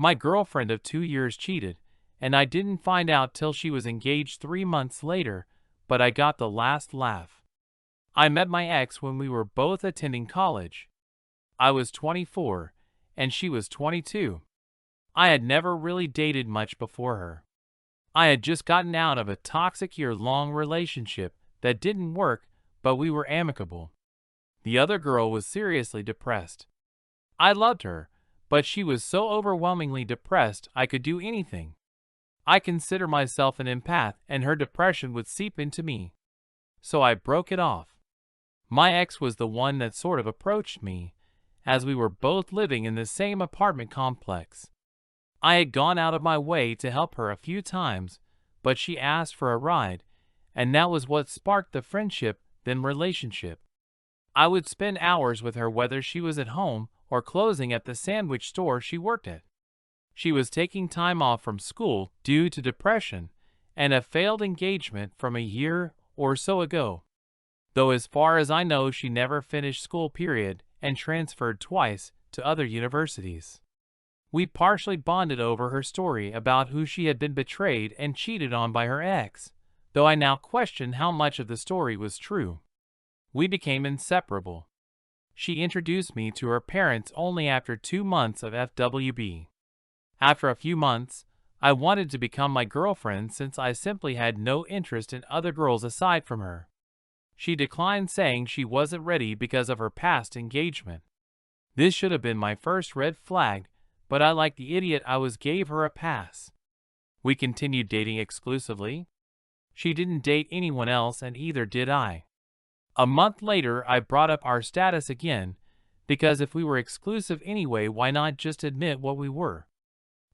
My girlfriend of 2 years cheated, and I didn't find out till she was engaged 3 months later, but I got the last laugh. I met my ex when we were both attending college. I was 24, and she was 22. I had never really dated much before her. I had just gotten out of a toxic year-long relationship that didn't work, but we were amicable. The other girl was seriously depressed. I loved her, but she was so overwhelmingly depressed I could do anything. I consider myself an empath, and her depression would seep into me. So I broke it off. My ex was the one that sort of approached me, as we were both living in the same apartment complex. I had gone out of my way to help her a few times, but she asked for a ride, and that was what sparked the friendship, then relationship. I would spend hours with her whether she was at home or closing at the sandwich store she worked at. She was taking time off from school due to depression and a failed engagement from a year or so ago. Though as far as I know she never finished school period and transferred twice to other universities. We partially bonded over her story about who she had been betrayed and cheated on by her ex, though I now question how much of the story was true. We became inseparable. She introduced me to her parents only after 2 months of FWB. After a few months, I wanted to become my girlfriend since I simply had no interest in other girls aside from her. She declined, saying she wasn't ready because of her past engagement. This should have been my first red flag, but I, like the idiot I was, gave her a pass. We continued dating exclusively. She didn't date anyone else, and either did I. A month later, I brought up our status again, because if we were exclusive anyway, why not just admit what we were?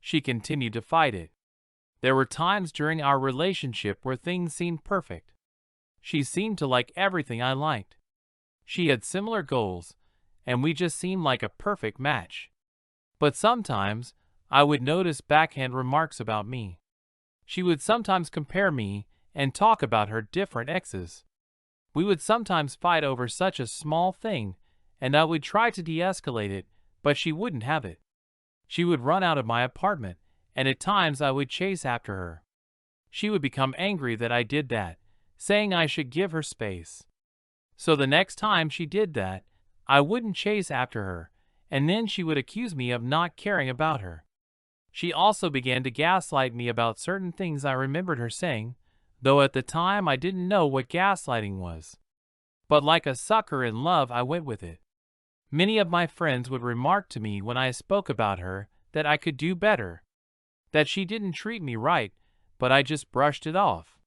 She continued to fight it. There were times during our relationship where things seemed perfect. She seemed to like everything I liked. She had similar goals, and we just seemed like a perfect match. But sometimes, I would notice backhand remarks about me. She would sometimes compare me and talk about her different exes. We would sometimes fight over such a small thing, and I would try to de-escalate it, but she wouldn't have it. She would run out of my apartment, and at times I would chase after her. She would become angry that I did that, saying I should give her space. So the next time she did that, I wouldn't chase after her, and then she would accuse me of not caring about her. She also began to gaslight me about certain things I remembered her saying, though at the time I didn't know what gaslighting was. But like a sucker in love, I went with it. Many of my friends would remark to me when I spoke about her that I could do better, that she didn't treat me right, but I just brushed it off.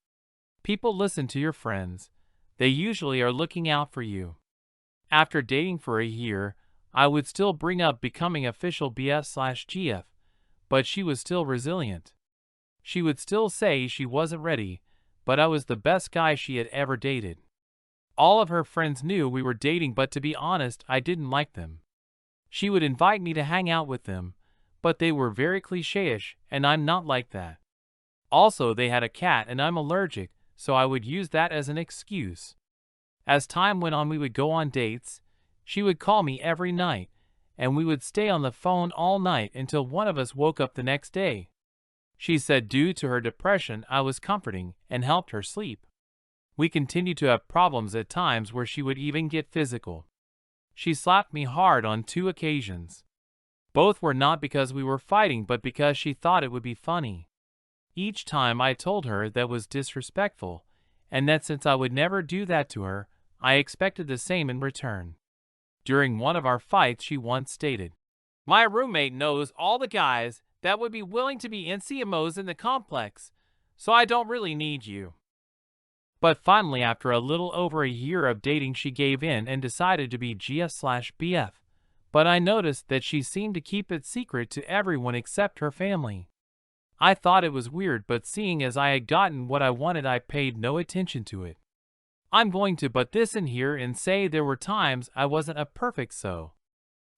People listen to your friends. They usually are looking out for you. After dating for a year, I would still bring up becoming official BF/GF, but she was still resilient. She would still say she wasn't ready, but I was the best guy she had ever dated. All of her friends knew we were dating, but to be honest, I didn't like them. She would invite me to hang out with them, but they were very cliche-ish, and I'm not like that. Also, they had a cat and I'm allergic, so I would use that as an excuse. As time went on, we would go on dates. She would call me every night, and we would stay on the phone all night until one of us woke up the next day. She said due to her depression, I was comforting and helped her sleep. We continued to have problems at times where she would even get physical. She slapped me hard on 2 occasions. Both were not because we were fighting, but because she thought it would be funny. Each time I told her that was disrespectful, and that since I would never do that to her, I expected the same in return. During one of our fights, she once stated, "My roommate knows all the guys that would be willing to be NCMOs in the complex, so I don't really need you." But finally, after a little over a year of dating, she gave in and decided to be GF/BF, but I noticed that she seemed to keep it secret to everyone except her family. I thought it was weird, but seeing as I had gotten what I wanted, I paid no attention to it. I'm going to butt this in here and say there were times I wasn't a perfect so.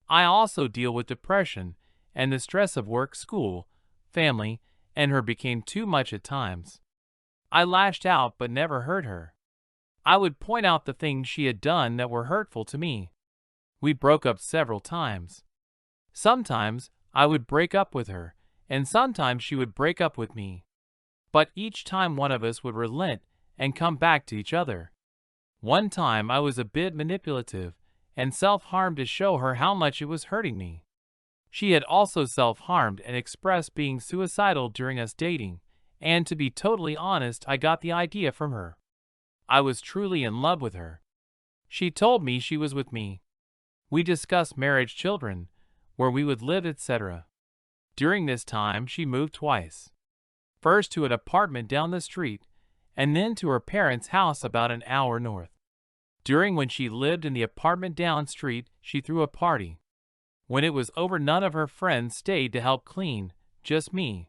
I also deal with depression, and the stress of work, school, family, and her became too much at times. I lashed out but never hurt her. I would point out the things she had done that were hurtful to me. We broke up several times. Sometimes I would break up with her, and sometimes she would break up with me. But each time one of us would relent and come back to each other. One time I was a bit manipulative and self-harmed to show her how much it was hurting me. She had also self-harmed and expressed being suicidal during us dating, and to be totally honest, I got the idea from her. I was truly in love with her. She told me she was with me. We discussed marriage, children, where we would live, etc. During this time, she moved twice. First to an apartment down the street, and then to her parents' house about an hour north. During when she lived in the apartment down street, she threw a party. When it was over, none of her friends stayed to help clean, just me.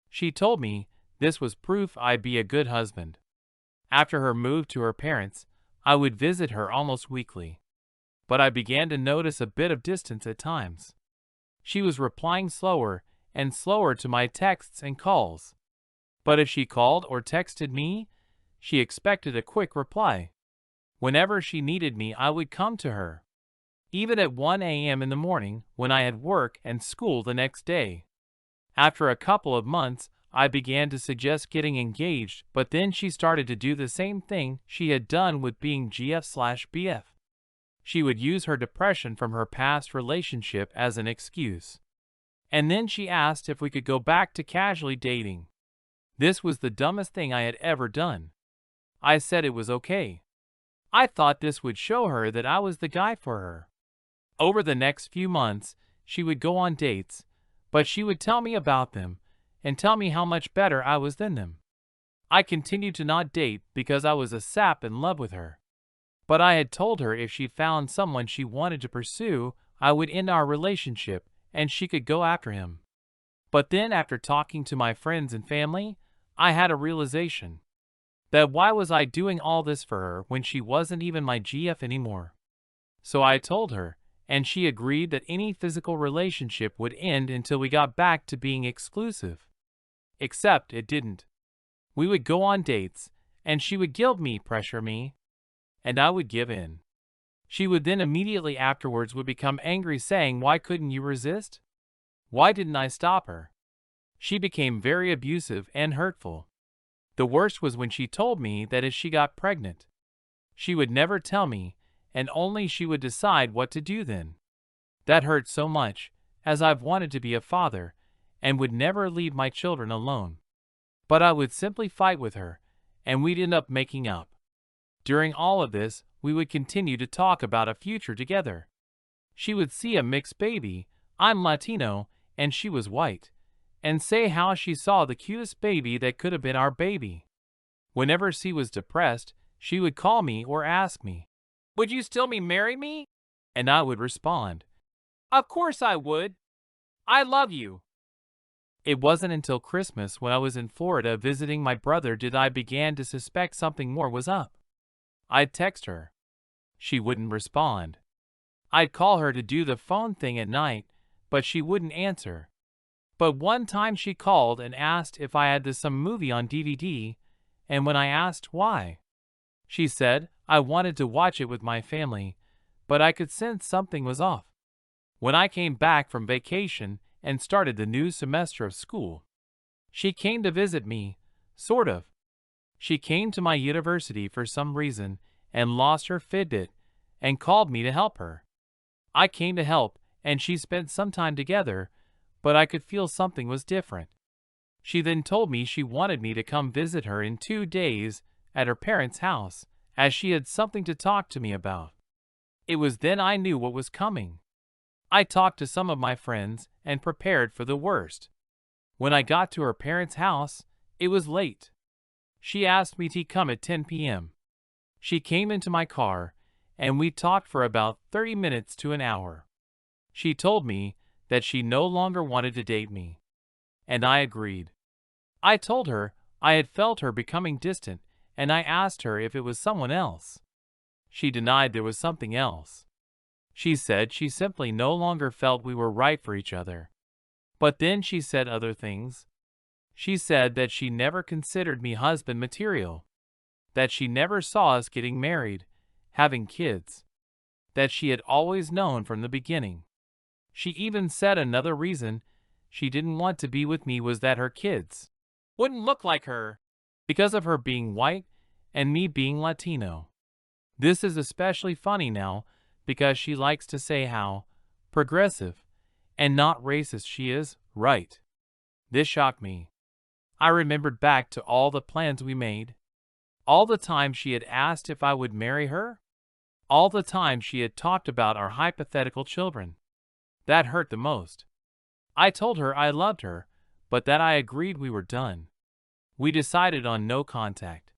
She told me this was proof I'd be a good husband. After her move to her parents, I would visit her almost weekly. But I began to notice a bit of distance at times. She was replying slower and slower to my texts and calls. But if she called or texted me, she expected a quick reply. Whenever she needed me, I would come to her. Even at 1 a.m. in the morning when I had work and school the next day. After a couple of months, I began to suggest getting engaged, but then she started to do the same thing she had done with being GF/BF. She would use her depression from her past relationship as an excuse. And then she asked if we could go back to casually dating. This was the dumbest thing I had ever done. I said it was okay. I thought this would show her that I was the guy for her. Over the next few months, she would go on dates, but she would tell me about them and tell me how much better I was than them. I continued to not date because I was a sap in love with her. But I had told her if she found someone she wanted to pursue, I would end our relationship and she could go after him. But then after talking to my friends and family, I had a realization. That why was I doing all this for her when she wasn't even my GF anymore? So I told her, and she agreed that any physical relationship would end until we got back to being exclusive. Except it didn't. We would go on dates, and she would guilt me, pressure me, and I would give in. She would then immediately afterwards would become angry, saying, "Why couldn't you resist? Why didn't I stop her?" She became very abusive and hurtful. The worst was when she told me that if she got pregnant, she would never tell me, and only she would decide what to do then. That hurt so much, as I've wanted to be a father, and would never leave my children alone. But I would simply fight with her, and we'd end up making up. During all of this, we would continue to talk about a future together. She would see a mixed baby, I'm Latino, and she was white, and say how she saw the cutest baby that could have been our baby. Whenever she was depressed, she would call me or ask me, "Would you still marry me?" And I would respond, "Of course I would. I love you." It wasn't until Christmas when I was in Florida visiting my brother did I begin to suspect something more was up. I'd text her. She wouldn't respond. I'd call her to do the phone thing at night, but she wouldn't answer. But one time she called and asked if I had some movie on DVD, and when I asked why, she said I wanted to watch it with my family, but I could sense something was off. When I came back from vacation and started the new semester of school, she came to visit me, sort of. She came to my university for some reason and lost her Fitbit and called me to help her. I came to help and she spent some time together, but I could feel something was different. She then told me she wanted me to come visit her in 2 days at her parents' house, as she had something to talk to me about. It was then I knew what was coming. I talked to some of my friends and prepared for the worst. When I got to her parents' house, it was late. She asked me to come at 10 p.m. She came into my car, and we talked for about 30 minutes to an hour. She told me that she no longer wanted to date me, and I agreed. I told her I had felt her becoming distant, and I asked her if it was someone else. She denied there was something else. She said she simply no longer felt we were right for each other. But then she said other things. She said that she never considered me husband material, that she never saw us getting married, having kids, that she had always known from the beginning. She even said another reason she didn't want to be with me was that her kids wouldn't look like her because of her being white and me being Latino. This is especially funny now because she likes to say how progressive and not racist she is, right? This shocked me. I remembered back to all the plans we made, all the time she had asked if I would marry her, all the time she had talked about our hypothetical children. That hurt the most. I told her I loved her, but that I agreed we were done. We decided on no contact.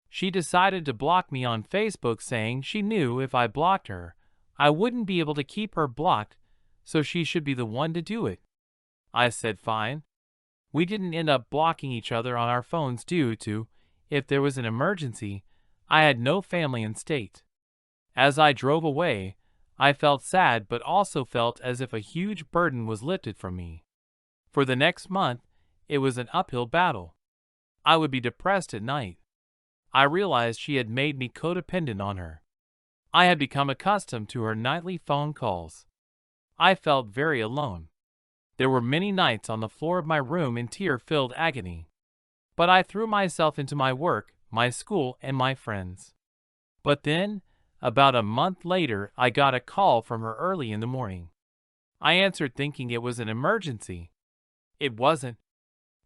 She decided to block me on Facebook, saying she knew if I blocked her, I wouldn't be able to keep her blocked, so she should be the one to do it. I said fine. We didn't end up blocking each other on our phones due to, if there was an emergency, I had no family in state. As I drove away, I felt sad but also felt as if a huge burden was lifted from me. For the next month, it was an uphill battle. I would be depressed at night. I realized she had made me codependent on her. I had become accustomed to her nightly phone calls. I felt very alone. There were many nights on the floor of my room in tear-filled agony. But I threw myself into my work, my school, and my friends. But then, about a month later, I got a call from her early in the morning. I answered thinking it was an emergency. It wasn't.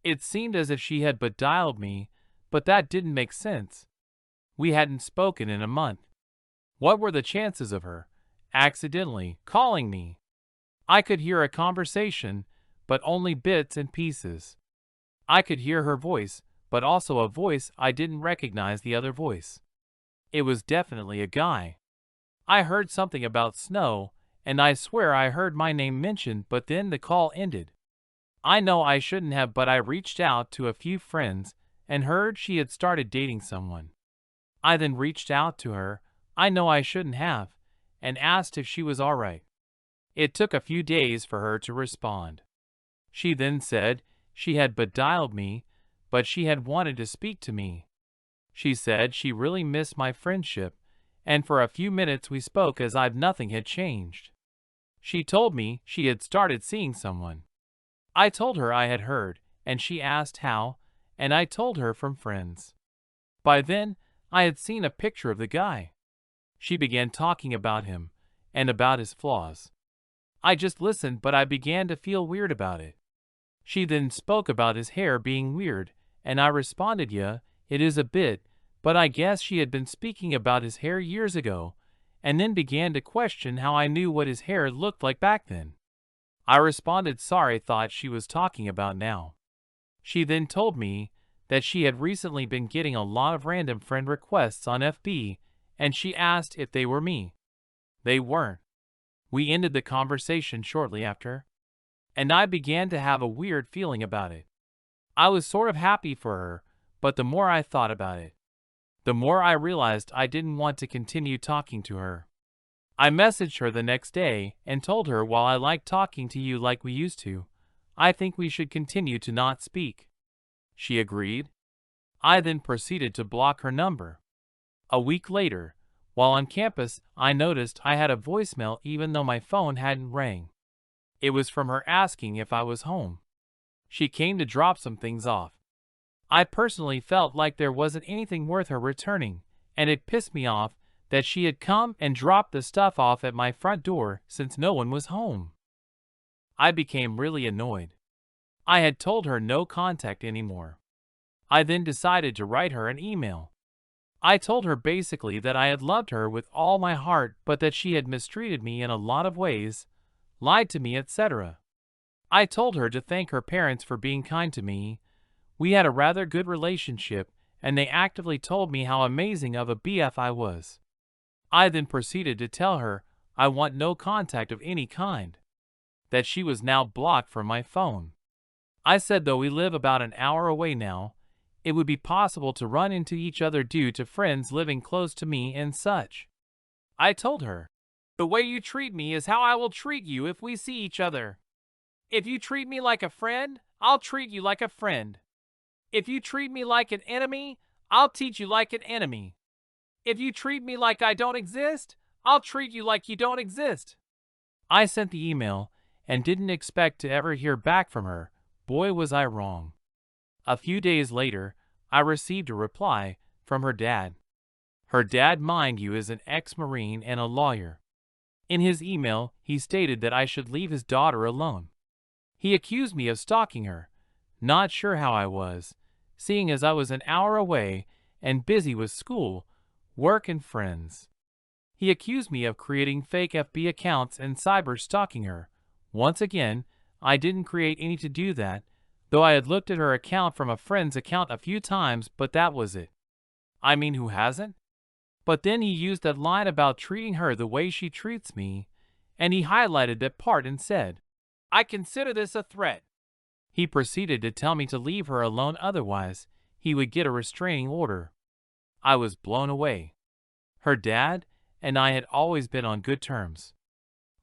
It seemed as if she had beguiled me, but that didn't make sense. We hadn't spoken in a month. What were the chances of her accidentally calling me? I could hear a conversation, but only bits and pieces. I could hear her voice, but also a voice I didn't recognize the other voice. It was definitely a guy. I heard something about snow, and I swear I heard my name mentioned, but then the call ended. I know I shouldn't have, but I reached out to a few friends and heard she had started dating someone. I then reached out to her, I know I shouldn't have, and asked if she was alright. It took a few days for her to respond. She then said she had beguiled me, but she had wanted to speak to me. She said she really missed my friendship, and for a few minutes we spoke as if nothing had changed. She told me she had started seeing someone. I told her I had heard, and she asked how, and I told her from friends. By then, I had seen a picture of the guy. She began talking about him, and about his flaws. I just listened, but I began to feel weird about it. She then spoke about his hair being weird, and I responded, yeah, it is a bit, but I guess she had been speaking about his hair years ago, and then began to question how I knew what his hair looked like back then. I responded sorry, thought she was talking about now. She then told me that she had recently been getting a lot of random friend requests on FB, and she asked if they were me. They weren't. We ended the conversation shortly after, and I began to have a weird feeling about it. I was sort of happy for her, but the more I thought about it, the more I realized I didn't want to continue talking to her. I messaged her the next day and told her, while I like talking to you like we used to, I think we should continue to not speak. She agreed. I then proceeded to block her number. A week later, while on campus, I noticed I had a voicemail even though my phone hadn't rang. It was from her asking if I was home. She came to drop some things off. I personally felt like there wasn't anything worth her returning, and it pissed me off that she had come and dropped the stuff off at my front door since no one was home. I became really annoyed. I had told her no contact anymore. I then decided to write her an email. I told her basically that I had loved her with all my heart, but that she had mistreated me in a lot of ways, lied to me, etc. I told her to thank her parents for being kind to me. We had a rather good relationship, and they actively told me how amazing of a BF I was. I then proceeded to tell her I want no contact of any kind, that she was now blocked from my phone. I said though we live about an hour away now, it would be possible to run into each other due to friends living close to me and such. I told her, the way you treat me is how I will treat you if we see each other. If you treat me like a friend, I'll treat you like a friend. If you treat me like an enemy, I'll treat you like an enemy. If you treat me like I don't exist, I'll treat you like you don't exist. I sent the email, and didn't expect to ever hear back from her. Boy, was I wrong. A few days later, I received a reply from her dad. Her dad, mind you, is an ex-Marine and a lawyer. In his email, he stated that I should leave his daughter alone. He accused me of stalking her. Not sure how I was, seeing as I was an hour away and busy with school, work, and friends. He accused me of creating fake FB accounts and cyber stalking her. Once again, I didn't create any to do that, though I had looked at her account from a friend's account a few times, but that was it. I mean, who hasn't? But then he used that line about treating her the way she treats me, and he highlighted that part and said, "I consider this a threat." He proceeded to tell me to leave her alone, otherwise he would get a restraining order. I was blown away. Her dad and I had always been on good terms.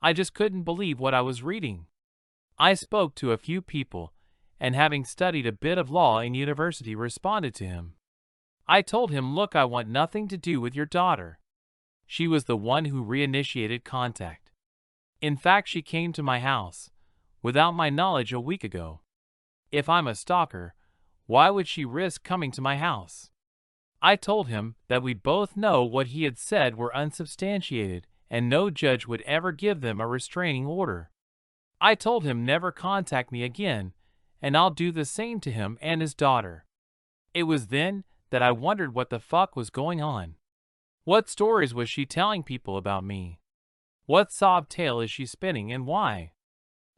I just couldn't believe what I was reading. I spoke to a few people, and having studied a bit of law in university, responded to him. I told him, "Look, I want nothing to do with your daughter. She was the one who reinitiated contact. In fact, she came to my house, without my knowledge, a week ago. If I'm a stalker, why would she risk coming to my house?" I told him that we both know what he had said were unsubstantiated, and no judge would ever give them a restraining order. I told him never contact me again, and I'll do the same to him and his daughter. It was then that I wondered what the fuck was going on. What stories was she telling people about me? What sob tale is she spinning, and why?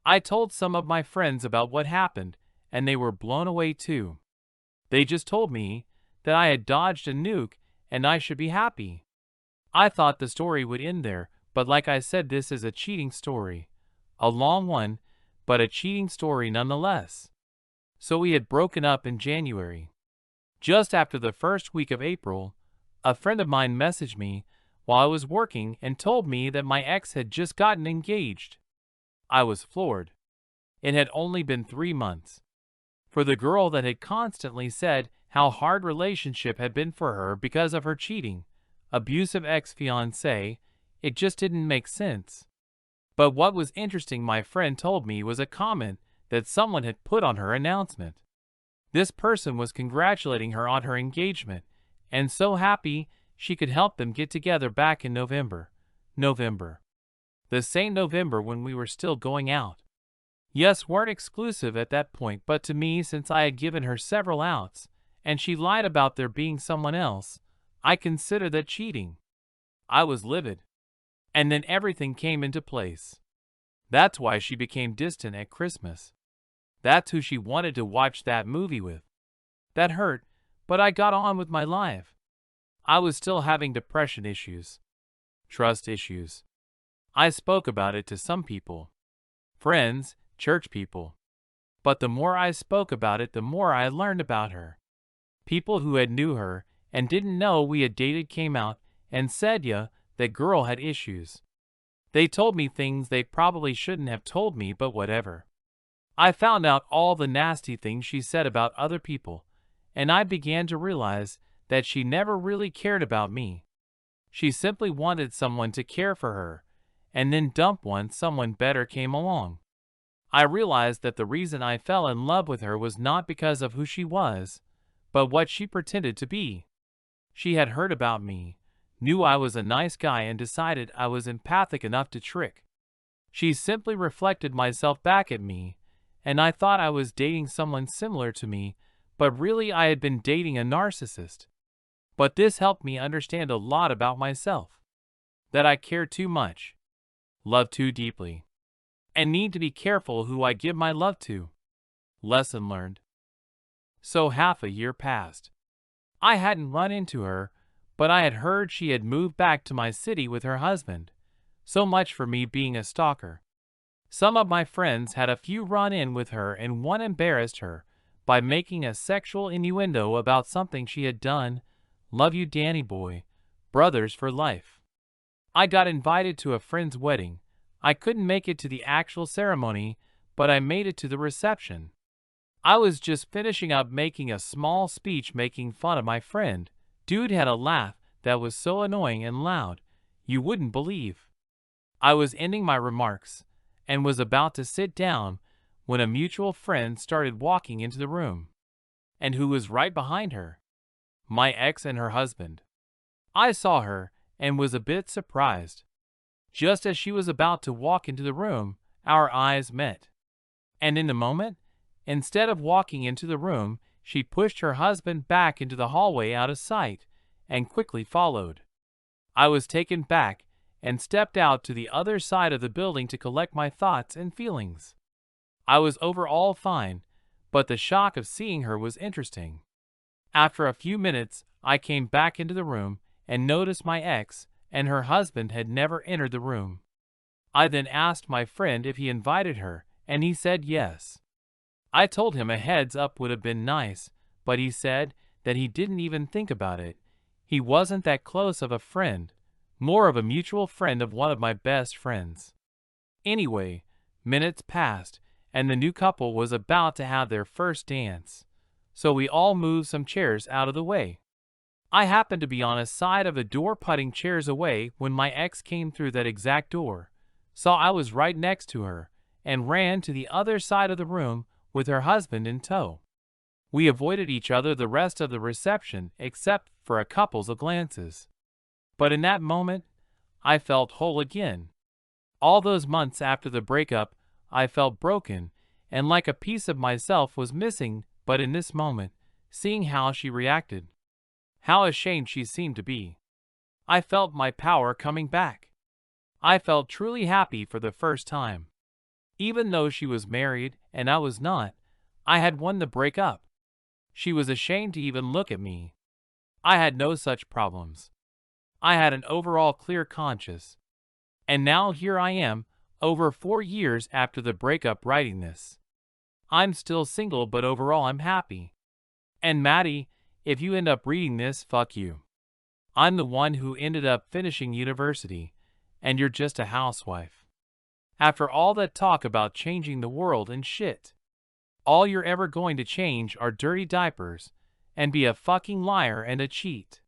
I told some of my friends about what happened, and they were blown away too. They just told me that I had dodged a nuke and I should be happy. I thought the story would end there, but like I said, this is a cheating story. A long one, but a cheating story nonetheless. So we had broken up in January. Just after the first week of April, a friend of mine messaged me while I was working and told me that my ex had just gotten engaged. I was floored. It had only been 3 months. For the girl that had constantly said how hard relationship had been for her because of her cheating, abusive ex-fiancé, it just didn't make sense. But what was interesting, my friend told me, was a comment that someone had put on her announcement. This person was congratulating her on her engagement, and so happy she could help them get together back in November. The same November when we were still going out. Yes, weren't exclusive at that point, but to me, since I had given her several outs, and she lied about there being someone else, I consider that cheating. I was livid. And then everything came into place. That's why she became distant at Christmas. That's who she wanted to watch that movie with. That hurt, but I got on with my life. I was still having depression issues, trust issues. I spoke about it to some people, friends, church people. But the more I spoke about it, the more I learned about her. People who had knew her and didn't know we had dated came out and said, "Yeah, that girl had issues." They told me things they probably shouldn't have told me, but whatever. I found out all the nasty things she said about other people, and I began to realize that she never really cared about me. She simply wanted someone to care for her, and then dump once someone better came along. I realized that the reason I fell in love with her was not because of who she was, but what she pretended to be. She had heard about me, knew I was a nice guy, and decided I was empathic enough to trick. She simply reflected myself back at me, and I thought I was dating someone similar to me, but really I had been dating a narcissist. But this helped me understand a lot about myself. That I care too much, love too deeply, and need to be careful who I give my love to. Lesson learned. So half a year passed. I hadn't run into her, but I had heard she had moved back to my city with her husband. So much for me being a stalker. Some of my friends had a few run-in with her, and one embarrassed her by making a sexual innuendo about something she had done. Love you, Danny boy. Brothers for life. I got invited to a friend's wedding. I couldn't make it to the actual ceremony, but I made it to the reception. I was just finishing up making a small speech making fun of my friend. Dude had a laugh that was so annoying and loud, you wouldn't believe. I was ending my remarks, and was about to sit down when a mutual friend started walking into the room. And who was right behind her? My ex and her husband. I saw her and was a bit surprised. Just as she was about to walk into the room, our eyes met. And in the moment, instead of walking into the room, she pushed her husband back into the hallway out of sight and quickly followed. I was taken back and stepped out to the other side of the building to collect my thoughts and feelings. I was overall fine, but the shock of seeing her was interesting. After a few minutes, I came back into the room and noticed my ex and her husband had never entered the room. I then asked my friend if he invited her, and he said yes. I told him a heads up would have been nice, but he said that he didn't even think about it. He wasn't that close of a friend, more of a mutual friend of one of my best friends. Anyway, minutes passed, and the new couple was about to have their first dance. So we all moved some chairs out of the way. I happened to be on a side of the door putting chairs away when my ex came through that exact door, saw I was right next to her, and ran to the other side of the room with her husband in tow. We avoided each other the rest of the reception except for a couple of glances. But in that moment, I felt whole again. All those months after the breakup, I felt broken and like a piece of myself was missing, but in this moment, seeing how she reacted, how ashamed she seemed to be, I felt my power coming back. I felt truly happy for the first time. Even though she was married and I was not, I had won the breakup. She was ashamed to even look at me. I had no such problems. I had an overall clear conscience. And now here I am, over 4 years after the breakup writing this. I'm still single, but overall I'm happy. And Maddie, if you end up reading this, fuck you. I'm the one who ended up finishing university, and you're just a housewife. After all that talk about changing the world and shit, all you're ever going to change are dirty diapers and be a fucking liar and a cheat.